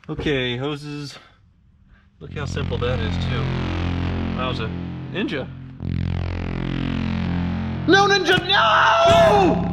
Okay, hoses. Look how simple that is too. That was a Ninja. No Ninja, no!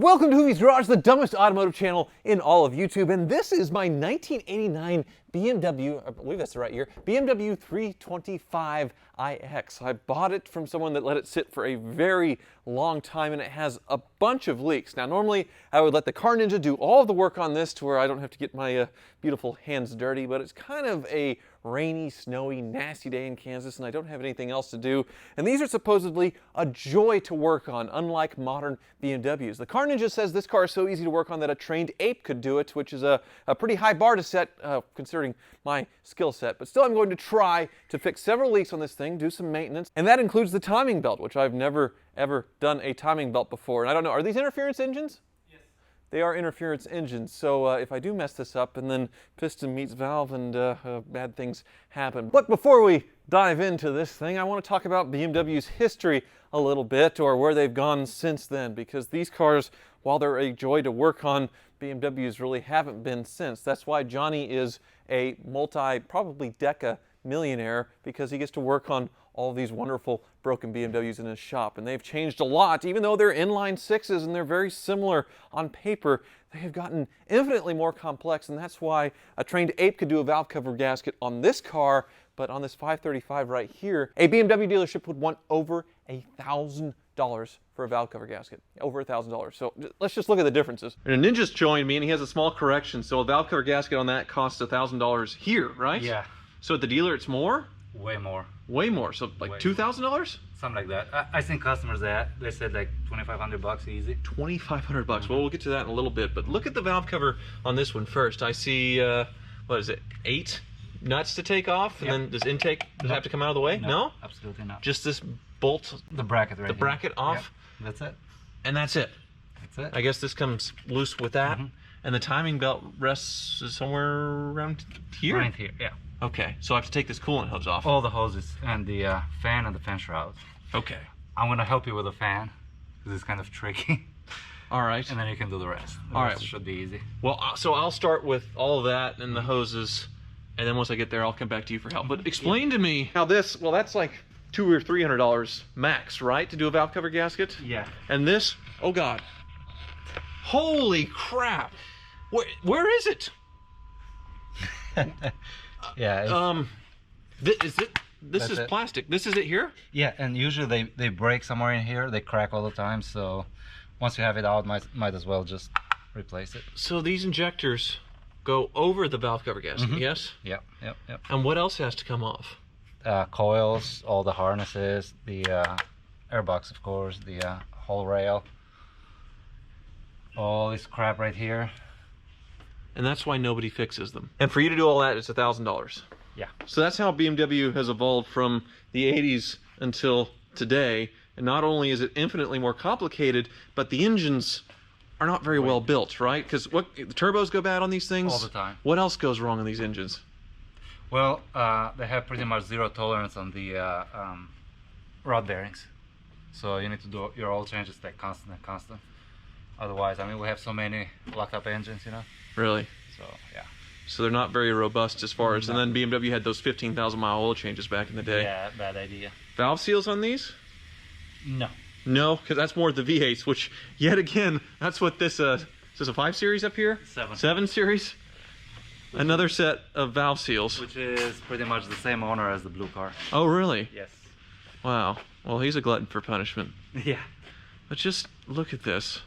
Welcome to Hoovie's Garage, the dumbest automotive channel in all of YouTube, and this is my 1989 BMW, I believe that's the right year, BMW 325iX. I bought it from someone that let it sit for a very long time, and it has a bunch of leaks. Now, normally I would let the Car Ninja do all of the work on this to where I don't have to get my beautiful hands dirty, but it's kind of a rainy, snowy, nasty day in Kansas, and I don't have anything else to do. And these are supposedly a joy to work on, unlike modern BMWs. The Car Ninja says this car is so easy to work on that a trained ape could do it, which is a pretty high bar to set, considering my skill set. But still, I'm going to try to fix several leaks on this thing, do some maintenance, and that includes the timing belt, which I've never, ever done a timing belt before. And I don't know, are these interference engines? They are interference engines, so if I do mess this up and then piston meets valve and bad things happen. But before we dive into this thing, I want to talk about BMW's history a little bit, or where they've gone since then, because these cars, while they're a joy to work on, BMWs really haven't been since. That's why Johnny is a probably deca millionaire, because he gets to work on all these wonderful broken BMWs in his shop. And they've changed a lot, even though they're inline sixes and they're very similar on paper. They have gotten infinitely more complex, and that's why a trained ape could do a valve cover gasket on this car, but on this 535 right here, a BMW dealership would want over $1,000 for a valve cover gasket. Over $1,000. So let's just look at the differences. And a Ninja's joined me, and he has a small correction. So a valve cover gasket on that costs $1,000 here, right? Yeah. So at the dealer, it's more? Way more. Way more. So like $2,000? Something like that. I think customers they said like 2,500 bucks easy. 2,500 bucks. Well, we'll get to that in a little bit. But look at the valve cover on this one first. I see, what is it, 8 nuts to take off, and then does intake have to come out of the way? No? Absolutely not. Just this bolt, the bracket right the bracket off? Yep. That's it. And that's it? That's it. I guess this comes loose with that. And the timing belt rests somewhere around here? Right here, yeah. Okay, so I have to take this coolant hose off. All the hoses and the fan and the fan shroud. Okay. I'm gonna help you with the fan, because it's kind of tricky. All right. And then you can do the rest. All right. Should be easy. Well, so I'll start with all of that and the hoses, and then once I get there, I'll come back to you for help. But explain to me how this, well, that's like $200 or $300 max, right, to do a valve cover gasket? Yeah. And this, oh God, holy crap! Where is it? Yeah. This is plastic. This is it here? Yeah, and usually they break somewhere in here. They crack all the time. So once you have it out, might as well just replace it. So these injectors go over the valve cover gasket, yes? Yep. And what else has to come off? Coils, all the harnesses, the airbox, of course, the whole rail, all this crap right here. And that's why nobody fixes them. And for you to do all that, it's $1,000. Yeah. So that's how BMW has evolved from the 80s until today. And not only is it infinitely more complicated, but the engines are not very well built, right? Because the turbos go bad on these things? All the time. What else goes wrong on these engines? Well, they have pretty much zero tolerance on the rod bearings. So you need to do your oil changes like constant. Otherwise, I mean, we have so many locked up engines, you know? Really? So, yeah. So they're not very robust as far as, and then BMW had those 15,000 mile oil changes back in the day. Yeah, bad idea. Valve seals on these? No. No, because that's more the V8s, which, yet again, that's what this, is this a 5 Series up here? 7. 7 Series? Another set of valve seals. Which is pretty much the same owner as the blue car. Oh, really? Yes. Wow. Well, he's a glutton for punishment. Yeah. But just look at this.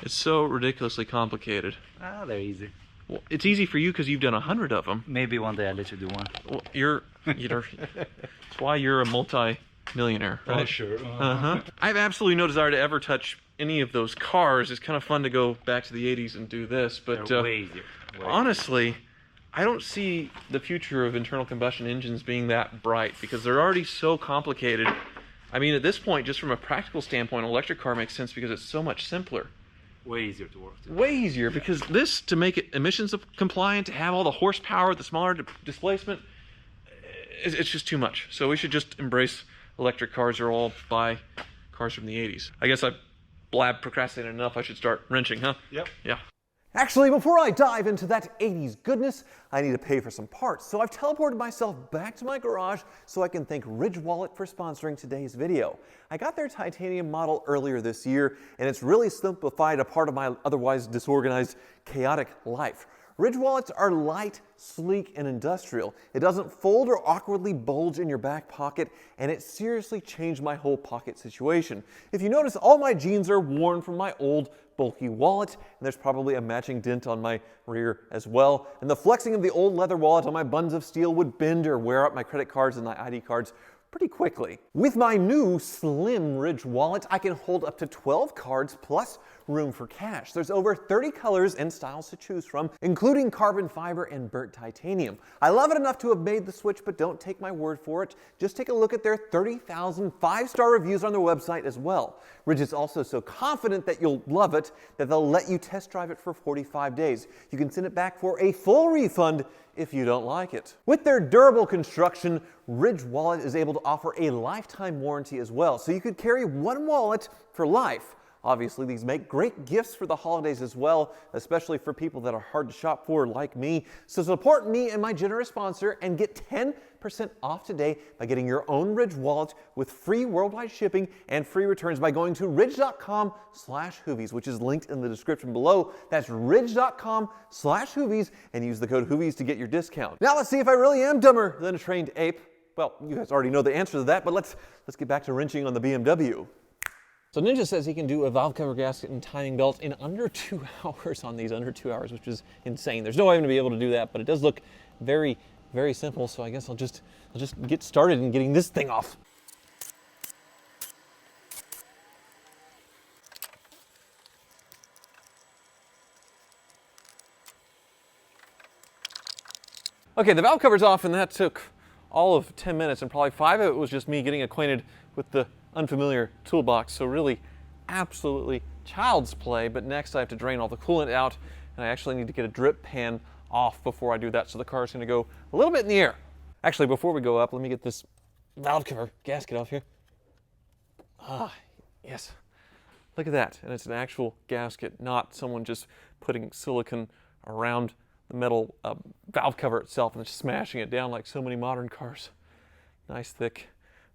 It's so ridiculously complicated. Ah, they're easy. Well, it's easy for you because you've done 100 of them. Maybe one day I'll let you do one. Well, it's why you're a multi-millionaire, right? Oh, sure. I have absolutely no desire to ever touch any of those cars. It's kind of fun to go back to the 80s and do this, but They're way easier. Honestly, I don't see the future of internal combustion engines being that bright because they're already so complicated. I mean, at this point, just from a practical standpoint, an electric car makes sense because it's so much simpler. Way easier to work with. Way easier, because this, to make it emissions compliant, to have all the horsepower, the smaller displacement, it's just too much. So we should just embrace electric cars or all buy cars from the 80s. I guess I procrastinated enough, I should start wrenching, huh? Yep. Yeah. Actually, before I dive into that 80s goodness, I need to pay for some parts. So I've teleported myself back to my garage so I can thank Ridge Wallet for sponsoring today's video. I got their titanium model earlier this year, and it's really simplified a part of my otherwise disorganized, chaotic life. Ridge wallets are light, sleek, and industrial. It doesn't fold or awkwardly bulge in your back pocket, and it seriously changed my whole pocket situation. If you notice, all my jeans are worn from my old bulky wallet, and there's probably a matching dent on my rear as well. And the flexing of the old leather wallet on my buns of steel would bend or wear out my credit cards and my ID cards pretty quickly. With my new slim Ridge wallet, I can hold up to 12 cards plus room for cash. There's over 30 colors and styles to choose from, including carbon fiber and burnt titanium. I love it enough to have made the switch, but don't take my word for it. Just take a look at their 30,000 5-star reviews on their website as well. Ridge is also so confident that you'll love it that they'll let you test drive it for 45 days. You can send it back for a full refund if you don't like it. With their durable construction, Ridge Wallet is able to offer a lifetime warranty as well, so you could carry one wallet for life. Obviously, these make great gifts for the holidays as well, especially for people that are hard to shop for like me. So support me and my generous sponsor and get 10% off today by getting your own Ridge wallet with free worldwide shipping and free returns by going to ridge.com/Hoovies, which is linked in the description below. That's ridge.com/Hoovies, and use the code Hoovies to get your discount. Now let's see if I really am dumber than a trained ape. Well, you guys already know the answer to that, but let's get back to wrenching on the BMW. So Ninja says he can do a valve cover gasket and timing belt in under 2 hours on these, under 2 hours, which is insane. There's no way I'm gonna be able to do that, but it does look very, very simple. So I guess I'll just get started in getting this thing off. Okay, the valve cover's off, and that took all of 10 minutes, and probably 5 of it was just me getting acquainted with the unfamiliar toolbox. So really, absolutely child's play. But next I have to drain all the coolant out, and I actually need to get a drip pan off before I do that. So the car is gonna go a little bit in the air. Actually, before we go up, let me get this valve cover gasket off here. Ah, yes. Look at that, and it's an actual gasket, not someone just putting silicone around the metal valve cover itself and just smashing it down like so many modern cars. Nice, thick,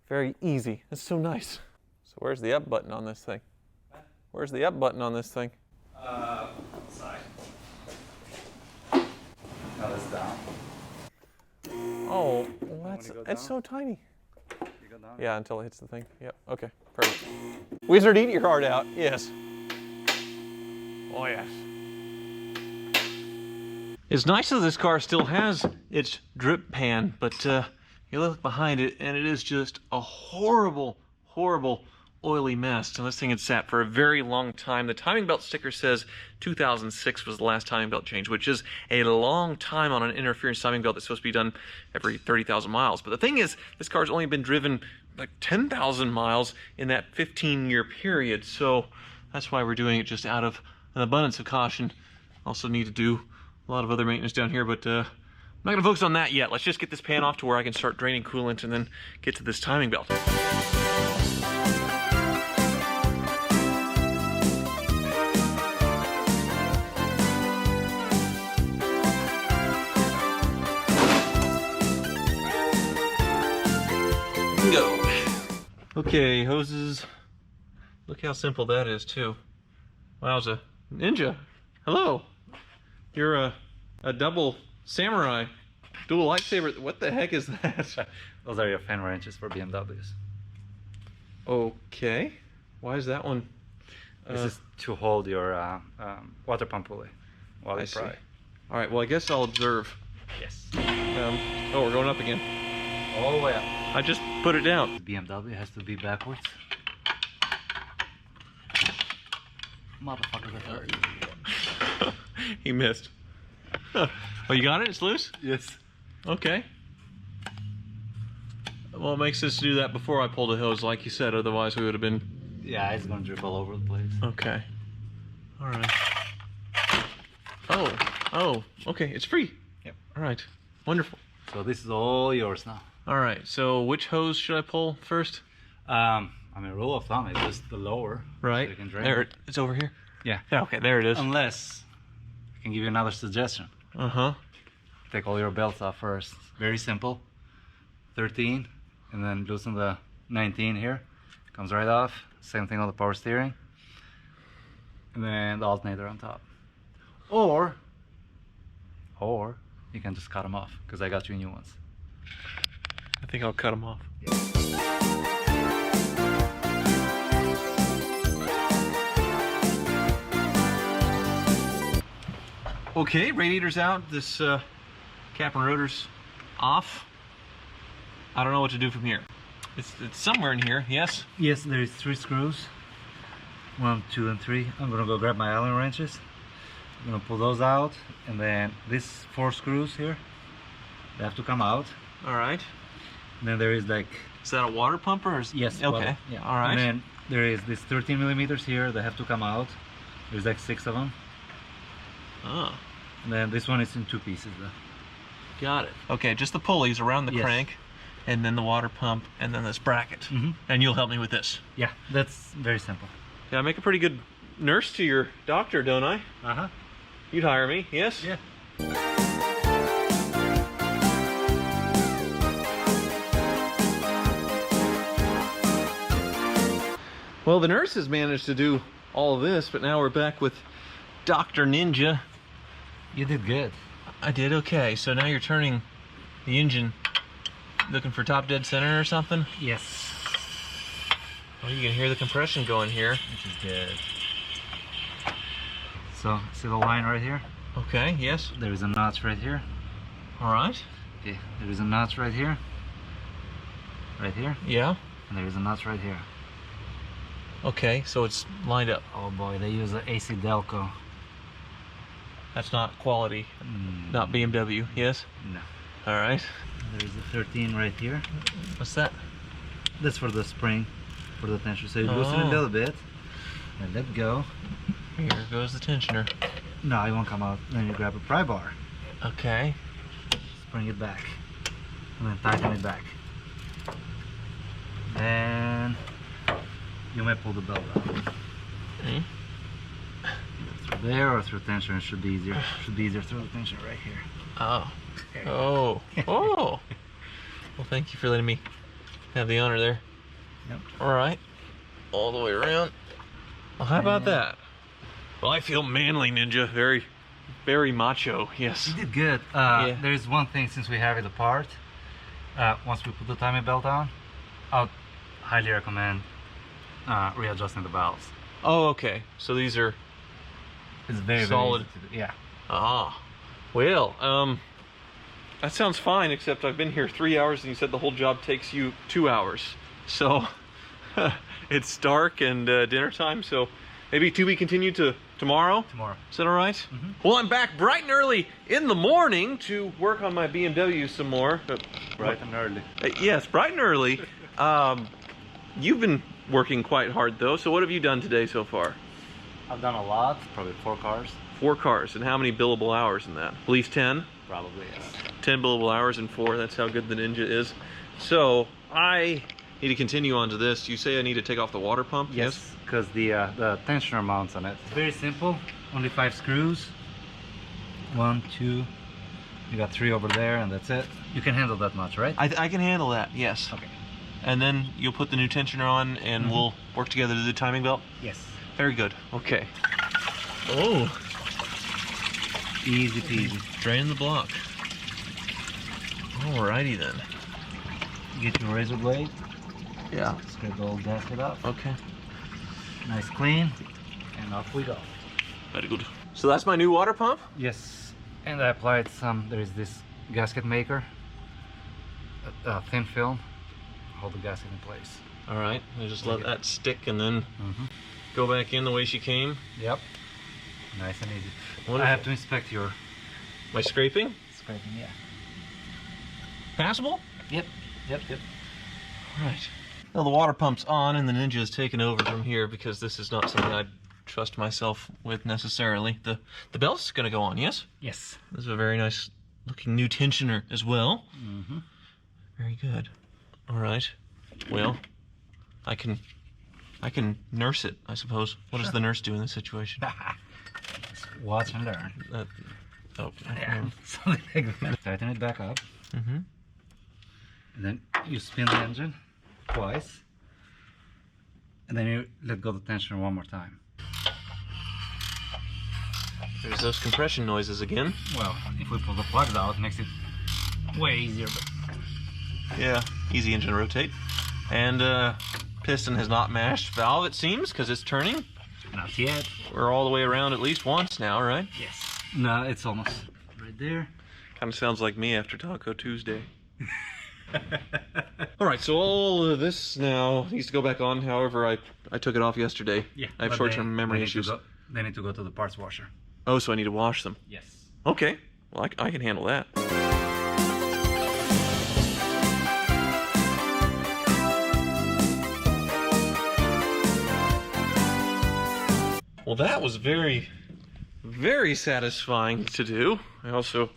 very easy. It's so nice. So where's the up button on this thing? Where's the up button on this thing? Side. Now that's down. Oh, well, it's so tiny. You go down? Yeah, until it hits the thing. Yep, okay, perfect. Wizard, eat your heart out, yes. Oh, yes. It's nice that this car still has its drip pan, but you look behind it and it is just a horrible, horrible oily mess. And this thing had sat for a very long time. The timing belt sticker says 2006 was the last timing belt change, which is a long time on an interference timing belt that's supposed to be done every 30,000 miles. But the thing is, this car's only been driven like 10,000 miles in that 15-year period. So that's why we're doing it, just out of an abundance of caution. Also need to do a lot of other maintenance down here, but I'm not gonna focus on that yet. Let's just get this pan off to where I can start draining coolant and then get to this timing belt. Go. Okay, hoses. Look how simple that is too. Wowza. Ninja, hello. You're a double samurai, dual lightsaber. What the heck is that? Those are your fan wrenches for BMWs. Okay. Why is that one? This is to hold your water pump pulley while you pry. All right, well, I guess I'll observe. Yes. Oh, we're going up again. All the way up. I just put it down. The BMW has to be backwards. Motherfucker, that's hurt. He missed. Oh, you got it? It's loose? Yes. Okay. Well, it makes sense to do that before I pull the hose, like you said. Otherwise, we would have been... Yeah, it's gonna drip all over the place. Okay. All right. Oh, okay. It's free. Yep. All right. Wonderful. So this is all yours now. All right. So which hose should I pull first? I mean, rule of thumb is just the lower. Right. So you can drain There, it. it's over here. Yeah. Yeah, okay, there it is. Unless, I can give you another suggestion. Uh-huh. Take all your belts off first. Very simple. 13, and then loosen the 19 here. Comes right off. Same thing on the power steering. And then the alternator on top. Or you can just cut them off, because I got you new ones. I think I'll cut them off. Okay, radiator's out. This cap and rotor's off. I don't know what to do from here. It's somewhere in here, yes? Yes, there is 3 screws. 1, 2, and 3. I'm gonna go grab my Allen wrenches. I'm gonna pull those out, and then these 4 screws here, they have to come out. All right. And then there is like, Is that a water pump or is... yes, Okay, well, yeah. all right. And then there is this 13 millimeters here, they have to come out. There's like 6 of them. Oh, And then this one is in 2 pieces though. got it. Okay, just the pulleys around the Yes. crank, and then the water pump, and then this bracket. Mhm. And you'll help me with this. Yeah, that's very simple. Yeah, I make a pretty good nurse to your doctor, don't I? Uh-huh. You'd hire me, yes? Yeah. Well, the nurse has managed to do all of this, but now we're back with Dr. Ninja. You did good. I did okay. So now you're turning the engine, looking for top dead center or something? Yes. Well, you can hear the compression going here. Which is good. So, see the line right here? Okay, yes. There is a notch right here. All right. Okay, there is a notch right here. Right here. Yeah. And there is a notch right here. Okay, so it's lined up. Oh boy, they use an AC Delco. That's not quality, not BMW, yes? No. All right. There is a 13 right here. What's that? That's for the spring, for the tension. So you loosen it a little bit and let go. Here goes the tensioner. No, it won't come out. Then you grab a pry bar, Okay. bring it back, and then tighten it back. Then you may pull the belt out. Okay. Through there or through tension, it should be easier. Should be easier through the tension right here. Oh. Oh. Oh. Well, thank you for letting me have the honor there. Yep. All right. All the way around. Well, how about that? Well, I feel manly, Ninja. Very, very macho. Yes. You did good. Yeah. There's one thing, since we have it apart, once we put the timing belt on, I'll highly recommend readjusting the valves. Oh, okay. So these are It's very solid. Very easy to do. Yeah. Ah. Well, that sounds fine, except I've been here 3 hours and you said the whole job takes you 2 hours. So it's dark and dinner time, so maybe to be continued to tomorrow? Tomorrow. Is that all right? Mm-hmm. Well, I'm back bright and early in the morning to work on my BMW some more. Bright and early. Yes, bright and early. You've been working quite hard though, so what have you done today so far? I've done a lot, probably 4 cars. 4 cars, and how many billable hours in that? At least 10? Probably, yes. 10 billable hours in 4, that's how good the Ninja is. So, I need to continue on to this. You say I need to take off the water pump? Yes, because the tensioner mounts on it. It's very simple, only 5 screws. 1, 2, you got 3 over there, and that's it. You can handle that much, right? I can handle that, yes. Okay. And then you'll put the new tensioner on and we'll work together to do the timing belt? Yes. Very good. Okay. Oh. Easy peasy. Drain the block. Alrighty then. Get your razor blade. Yeah. Scrape the old gasket up. Okay. Nice clean. And off we go. Very good. So that's my new water pump? Yes. And I applied some, there is this gasket maker. A thin film. Hold the gasket in place. Alright. I just let that stick and then Mm-hmm. go back in the way she came. Yep. Nice and easy. Wonderful. I have to inspect your My scraping? scraping, yeah. Passable? Yep. Right. Now the water pump's on and the Ninja is taken over from here because this is not something I'd trust myself with necessarily. The belt's gonna go on, yes? Yes. This is a very nice looking new tensioner as well. Mm-hmm. Very good. All right. Well, I can I can nurse it, I suppose. What does the nurse do in this situation? Watch and learn. Yeah. Something like that. Tighten it back up. Mm-hmm. And then you spin the engine twice. And then you let go the tensioner one more time. There's those compression noises again. Well, if we pull the plugs out, it makes it way easier. Yeah, easy engine rotate. And piston has not mashed valve, it seems, because it's turning. Not yet. We're all the way around at least once now, right? Yes. No, it's almost right there. Kind of sounds like me after Taco Tuesday. All right, so all of this now needs to go back on. However, I took it off yesterday. Yeah. I have short-term memory issues. They need to go to the parts washer. Oh, so I need to wash them. Yes. Okay, well, I can handle that. Well, that was very, very satisfying to do. I also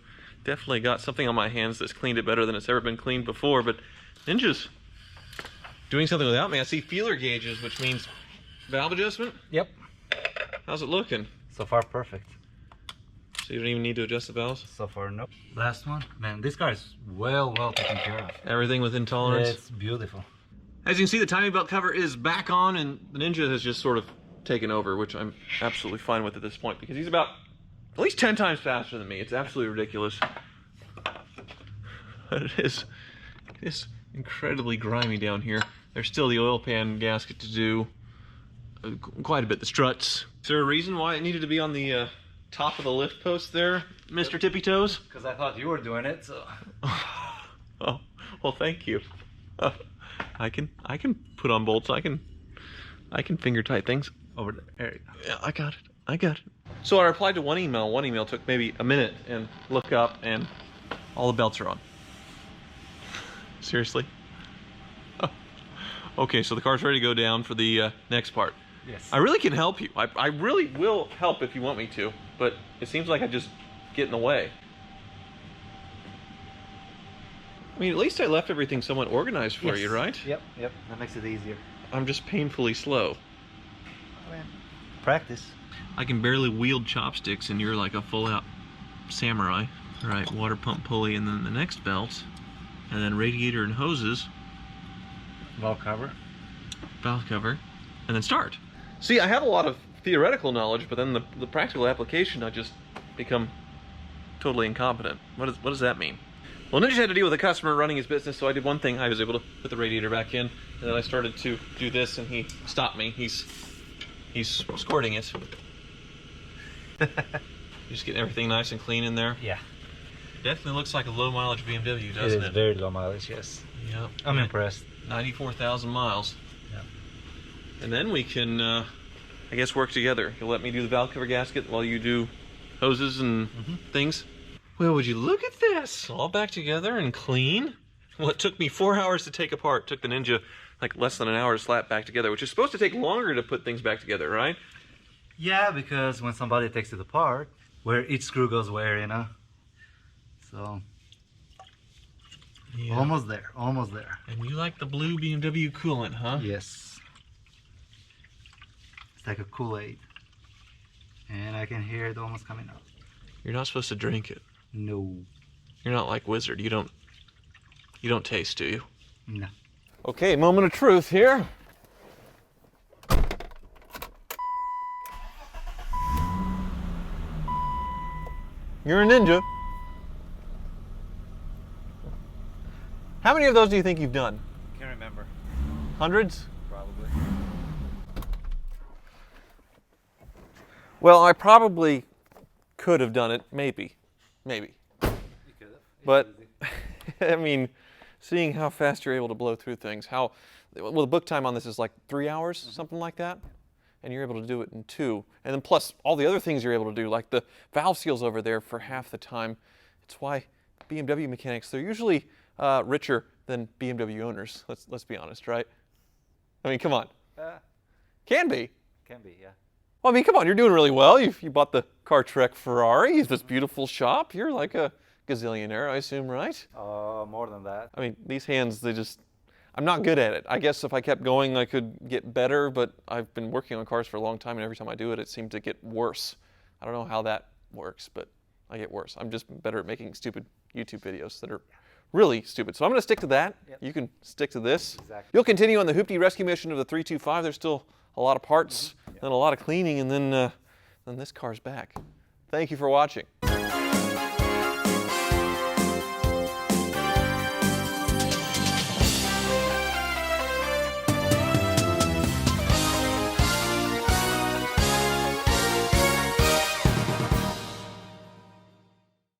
definitely got something on my hands that's cleaned it better than it's ever been cleaned before, but Ninja's doing something without me. I see feeler gauges, which means valve adjustment. Yep. How's it looking? So far, perfect. So you don't even need to adjust the valves? So far, nope. Last one. Man, this car is well taken care of. Everything within tolerance? It's beautiful. As you can see, the timing belt cover is back on, and the Ninja has just sort of taken over, which I'm absolutely fine with at this point, because he's about at least 10 times faster than me. It's absolutely ridiculous. But it is incredibly grimy down here. There's still the oil pan gasket to do, quite a bit. The struts. Is there a reason why it needed to be on the top of the lift post there, Mr. Tippy Toes? Because I thought you were doing it, so. Oh, well, thank you. I can put on bolts. I can finger tight things. Over there. Yeah, I got it. So I replied to one email. One email took maybe a minute, and look up, and all the belts are on. Seriously? Oh. Okay, so the car's ready to go down for the next part. Yes. I really can help you. I really will help if you want me to, but it seems like I just get in the way. I mean, at least I left everything somewhat organized for you, right? Yep. That makes it easier. I'm just painfully slow. Practice. I can barely wield chopsticks, and you're like a full-out samurai. All right, water pump pulley, and then the next belt, and then radiator and hoses. Valve cover, and then start. See, I have a lot of theoretical knowledge, but then the practical application, I just become totally incompetent. What does that mean? Well, Ninja had to deal with a customer running his business, so I did one thing. I was able to put the radiator back in, and then I started to do this, and he stopped me. He's squirting it. Just getting everything nice and clean in there. Yeah. Definitely looks like a low mileage BMW, doesn't it? It is very low mileage, yes. Yep. I'm impressed. 94,000 miles. Yeah. And then we can, I guess, work together. You'll let me do the valve cover gasket while you do hoses and things. Well, would you look at this? All back together and clean. Well, it took me 4 hours to take apart. It took the Ninja like less than an hour to slap back together, which is supposed to take longer to put things back together, right? Yeah, because when somebody takes it apart, where each screw goes where, you know? So, Yeah. almost there. And you like the blue BMW coolant, huh? Yes. It's like a Kool-Aid. And I can hear it almost coming out. You're not supposed to drink it. No. You're not like Wizard. You don't taste, do you? No. Okay, moment of truth here. You're a ninja. How many of those do you think you've done? Can't remember. Hundreds? Probably. Well, I probably could have done it, maybe. You could have. But, I mean, seeing how fast you're able to blow through things, well, the book time on this is like 3 hours, something like that, and you're able to do it in 2. And then plus all the other things you're able to do, like the valve seals over there for half the time. It's why BMW mechanics, they're usually richer than BMW owners, let's be honest, right? I mean, come on. Can be. Can be, yeah. Well, I mean, come on, you're doing really well. You bought the Car-Trek Ferrari, this beautiful shop. You're like a gazillionaire, I assume, right? More than that. I mean, these hands, they just, I'm not good at it. I guess if I kept going, I could get better, but I've been working on cars for a long time, and every time I do it, it seems to get worse. I don't know how that works, but I get worse. I'm just better at making stupid YouTube videos that are really stupid. So I'm going to stick to that. Yep. You can stick to this. Exactly. You'll continue on the hoopty rescue mission of the 325. There's still a lot of parts and a lot of cleaning, and then this car's back. Thank you for watching.